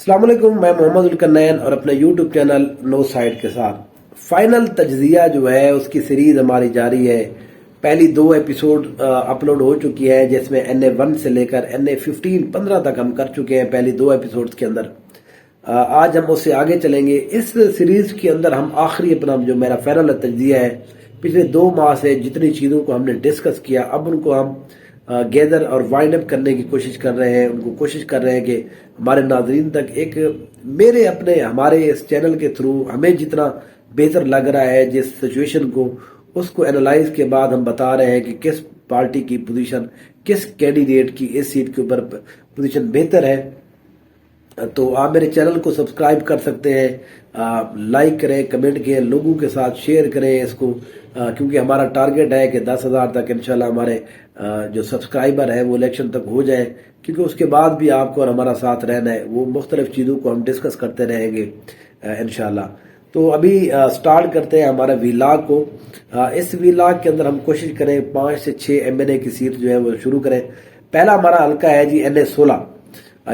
السلام علیکم، میں محمد الکنین اور اپنے یوٹیوب چینل نو سائڈ کے ساتھ فائنل تجزیہ جو ہے اس کی سیریز ہماری جاری ہے۔ پہلی 2 ایپیسوڈ اپلوڈ ہو چکی ہے، جس میں NA1 سے لے کر NA15 تک ہم کر چکے ہیں پہلی 2 ایپیسوڈز کے اندر۔ آج ہم اس سے آگے چلیں گے۔ اس سیریز کے اندر ہم آخری اپنا جو میرا فائنل تجزیہ ہے، پچھلے 2 ماہ سے جتنی چیزوں کو ہم نے ڈسکس کیا، اب ان کو ہم گیدر اور وائنڈ اپ کرنے کی کوشش کر رہے ہیں۔ ان کو کوشش کر رہے ہیں کہ ہمارے ناظرین تک ایک ہمارے اس چینل کے تھرو ہمیں جتنا بہتر لگ رہا ہے، جس سچویشن کو اس کو اینالائز کے بعد ہم بتا رہے ہیں کہ کس پارٹی کی پوزیشن، کس کینڈیڈیٹ کی اس سیٹ کے اوپر پوزیشن بہتر ہے۔ تو آپ میرے چینل کو سبسکرائب کر سکتے ہیں، لائک کریں، کمنٹ کریں، لوگوں کے ساتھ شیئر کریں اس کو، کیونکہ ہمارا ٹارگٹ ہے کہ 10,000 تک انشاءاللہ ہمارے جو سبسکرائبر ہے وہ الیکشن تک ہو جائے، کیونکہ اس کے بعد بھی آپ کو اور ہمارا ساتھ رہنا ہے۔ وہ مختلف چیزوں کو ہم ڈسکس کرتے رہیں گے انشاءاللہ۔ تو ابھی سٹارٹ کرتے ہیں ہمارا ویلاگ کو۔ اس ویلاگ کے اندر ہم کوشش کریں 5 سے 6 MNA کی سیٹ جو ہے وہ شروع کریں۔ پہلا ہمارا حلقہ ہے جی NA16۔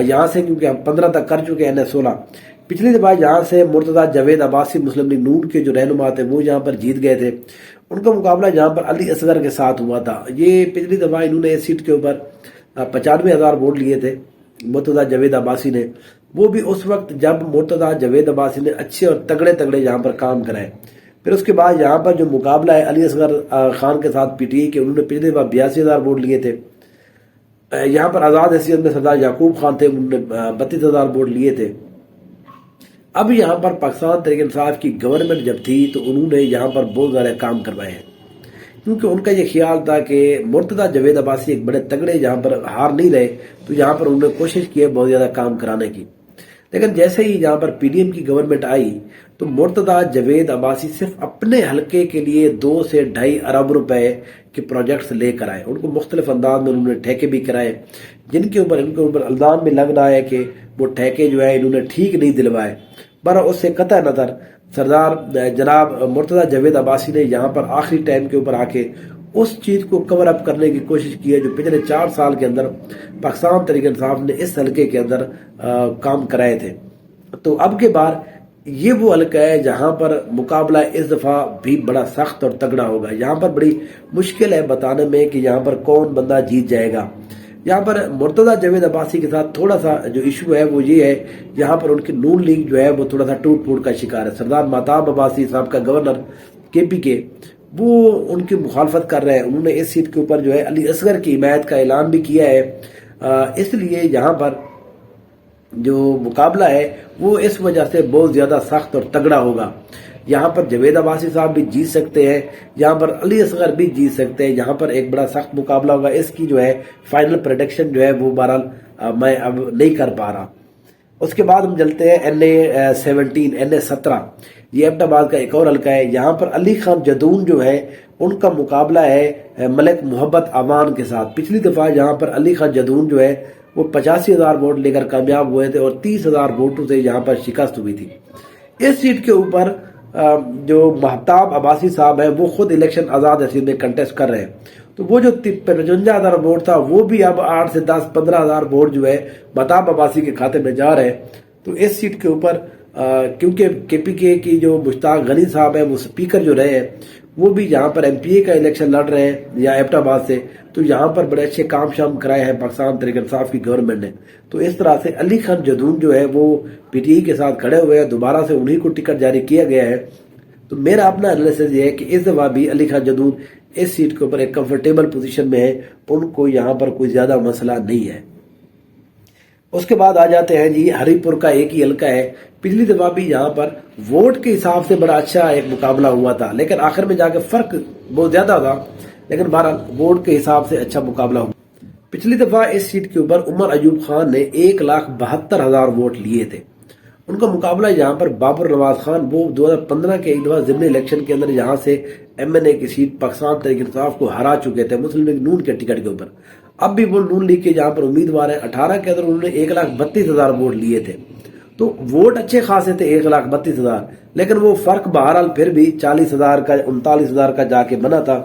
یہاں سے کیونکہ ہم 15 تک کر چکے ہیں NA16۔ پچھلی دفعہ یہاں سے مرتضیٰ جاوید عباسی مسلم لیگ نون کے جو رہنما تھے وہ یہاں پر جیت گئے تھے۔ ان کا مقابلہ یہاں پر علی اصغر کے ساتھ ہوا تھا۔ یہ پچھلی دفعہ انہوں نے اس سیٹ کے اوپر 95,000 ووٹ لیے تھے مرتضیٰ جاوید عباسی نے، وہ بھی اس وقت جب مرتضیٰ جاوید عباسی نے اچھے اور تگڑے یہاں پر کام کرائے۔ پھر اس کے بعد یہاں پر جو مقابلہ ہے علی اصغر خان کے ساتھ PTI کے، انہوں نے پچھلی دفعہ 82,000 ووٹ لیے تھے۔ یہاں پر آزاد حیثیت میں سردار یعقوب خان تھے، انہوں نے 32,000 ووٹ لیے تھے۔ اب یہاں پر پاکستان تحریک انصاف کی گورنمنٹ جب تھی تو انہوں نے یہاں پر بہت زیادہ کام کروائے ہیں، کیونکہ ان کا یہ خیال تھا کہ مرتضیٰ جاوید عباسی ایک بڑے تگڑے یہاں پر ہار نہیں رہے، تو یہاں پر انہوں نے کوشش کی ہے بہت زیادہ کام کرانے کی۔ لیکن جیسے ہی یہاں پر PDM کی گورنمنٹ آئی تو مرتضیٰ جاوید عباسی صرف اپنے حلقے کے لیے 2 سے 2.5 ارب روپے کے پروجیکٹس لے کر آئے۔ ان کو مختلف انداز میں انہوں نے ٹھیکے بھی کرائے، جن کے اوپر الزام بھی لگ رہا ہے کہ وہ ٹھیکے جو ہے انہوں نے ٹھیک نہیں دلوائے۔ برا اس سے قطع نظر سردار جناب مرتضیٰ جاوید عباسی نے یہاں پر آخری ٹائم کے اوپر آ کے اس چیز کو کور اپ کرنے کی کوشش کی ہے جو پچھلے 4 سال کے اندر پاکستان تحریک انصاف نے اس حلقے کے اندر کام کرائے تھے۔ تو اب کے بار یہ وہ حلقہ ہے جہاں پر مقابلہ اس دفعہ بھی بڑا سخت اور تگڑا ہوگا۔ یہاں پر بڑی مشکل ہے بتانے میں کہ یہاں پر کون بندہ جیت جائے گا۔ یہاں پر مرتضیٰ جاوید عباسی کے ساتھ تھوڑا سا جو ایشو ہے وہ یہ ہے، یہاں پر ان کی نون لیگ جو ہے وہ تھوڑا سا ٹوٹ پھوٹ کا شکار ہے۔ سردار مہتاب عباسی صاحب کا گورنر KP کے، وہ ان کی مخالفت کر رہے ہیں۔ انہوں نے اس سیٹ کے اوپر جو ہے علی اصغر کی حمایت کا اعلان بھی کیا ہے۔ اس لیے یہاں پر جو مقابلہ ہے وہ اس وجہ سے بہت زیادہ سخت اور تگڑا ہوگا۔ یہاں پر جاوید عباسی صاحب بھی جیت سکتے ہیں، یہاں پر علی اصغر بھی جیت سکتے ہیں۔ یہاں پر ایک بڑا سخت مقابلہ ہوگا۔ اس کی جو ہے فائنل پریڈکشن جو ہے وہ بہرحال میں اب نہیں کر پا رہا۔ اس کے بعد ہم چلتے ہیں NA17 یہ ایبٹ آباد کا ایک اور حلقہ ہے۔ یہاں پر علی خان جدون جو ہے ان کا مقابلہ ہے ملک محبت عوان کے ساتھ۔ پچھلی دفعہ یہاں پر علی خان جدون جو ہے وہ 85,000 ووٹ لے کر کامیاب ہوئے تھے اور 30,000 ووٹوں سے یہاں پر شکست ہوئی تھی۔ اس سیٹ کے اوپر جو مہتاب عباسی صاحب ہیں وہ خود الیکشن آزاد حیثیت میں کنٹیسٹ کر رہے ہیں، تو وہ جو 55,000 ووٹ تھا وہ بھی اب 8 سے 10-15,000 ووٹ جو ہے مہتاب عباسی کے کھاتے میں جا رہے ہیں۔ تو اس سیٹ کے اوپر کیونکہ KPK کی جو مشتاق غنی صاحب ہیں وہ سپیکر جو رہے ہیں، وہ بھی یہاں پر MPA کا الیکشن لڑ رہے ہیں یا ایبٹ آباد سے، تو یہاں پر بڑے اچھے کام شام کرائے ہیں پاکستان تحریک انصاف کی گورنمنٹ نے۔ تو اس طرح سے علی خان جدون جو ہے وہ PTI کے ساتھ کھڑے ہوئے ہیں، دوبارہ سے انہی کو ٹکٹ جاری کیا گیا ہے۔ تو میرا اپنا انالیسس یہ ہے کہ اس دفعہ بھی علی خان جدون اس سیٹ کے اوپر ایک کمفرٹیبل پوزیشن میں ہے، ان کو یہاں پر کوئی زیادہ مسئلہ نہیں ہے۔ اس کے بعد آ جاتے ہیں جی ہری پور کا ایک ہی حلقہ ہے۔ پچھلی دفعہ بھی یہاں پر ووٹ کے حساب سے بڑا اچھا ایک مقابلہ ہوا تھا، لیکن آخر میں جا کے فرق بہت زیادہ تھا، لیکن بہرحال ووٹ کے حساب سے اچھا مقابلہ ہوا۔ پچھلی دفعہ اس سیٹ کے اوپر عمر ایوب خان نے 1,72,000 ووٹ لیے تھے۔ ان کا مقابلہ یہاں پر بابر نواز خان، وہ 2015 کے ایک دفعہ ضمنی الیکشن کے اندر یہاں سے MNA کی سیٹ پاکستان تحریک انصاف کو ہرا چکے تھے مسلم لیگ نون کے ٹکٹ کے اوپر۔ اب بھی وہ نون لیگ کے یہاں پر امیدوار ہیں۔ 18 کے اندر انہوں نے 1,32,000 ووٹ لیے تھے، تو ووٹ اچھے خاصے تھے 1,32,000، لیکن وہ فرق بہرحال پھر بھی 40,000 کا 39,000 کا جا کے بنا تھا۔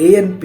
ANP